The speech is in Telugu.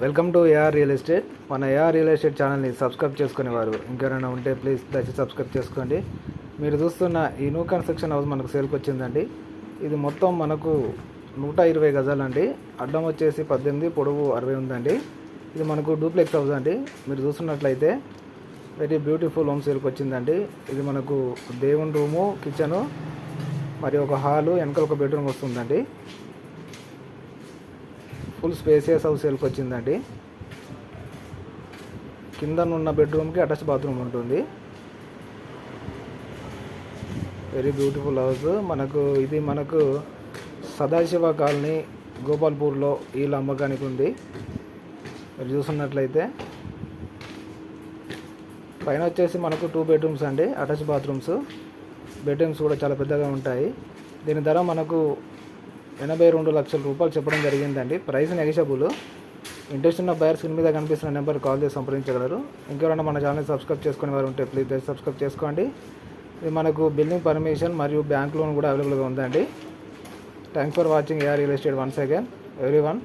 Welcome to AR real estate. మన ఏఆర్ రియల్ ఎస్టేట్ ఛానల్ని సబ్స్క్రైబ్ చేసుకునేవారు ఇంకెవరైనా ఉంటే ప్లీజ్ దయచేసి సబ్స్క్రైబ్ చేసుకోండి. మీరు చూస్తున్న ఈ న్యూ కన్స్ట్రక్షన్ హౌస్ మనకు సేల్కి వచ్చిందండి. ఇది మొత్తం మనకు 120 గజాలండి. అడ్డం వచ్చేసి 18, పొడవు 60 ఉందండి. ఇది మనకు డూప్లెక్స్ హౌస్ అండి. మీరు చూస్తున్నట్లయితే వెరీ బ్యూటిఫుల్ హోమ్ సేల్కి వచ్చిందండి. ఇది మనకు దేవుని రూము, కిచెను మరియు ఒక హాలు, వెనకాల ఒక బెడ్రూమ్ వస్తుందండి. ఫుల్ స్పేసియస్ హౌస్ సేల్కి వచ్చిందండి. కిందనున్న బెడ్రూమ్కి అటాచ్ బాత్రూమ్ ఉంటుంది. Very beautiful house. ఇది మనకు సదాశివ కాలనీ గోపాల్పూర్లో వీళ్ళ అమ్మకానికి ఉంది. మీరు చూస్తున్నట్లయితే పైన వచ్చేసి మనకు 2 బెడ్రూమ్స్ అండి, అటాచ్ బాత్రూమ్స్. బెడ్రూమ్స్ కూడా చాలా పెద్దగా ఉంటాయి. దీని ధర మనకు 82 లక్షల రూపాయలు చెప్పడం జరిగిందండి. Price negotiable. ఇంట్రెస్ట్ ఉన్న బయర్స్ మీద కనిపిస్తున్న నెంబర్ కాల్ చేసి సంప్రదించగలరు. ఇంకెవరైనా మన ఛానల్ సబ్స్క్రైబ్ చేసుకునే వారు ఉంటే ప్లీజ్ సబ్స్క్రైబ్ చేసుకోండి. ఇది మనకు బిల్డింగ్ పర్మిషన్ మరియు బ్యాంక్ లోన్ కూడా అవైలబుల్గా ఉందండి. Thanks for watching AR real estate once again everyone.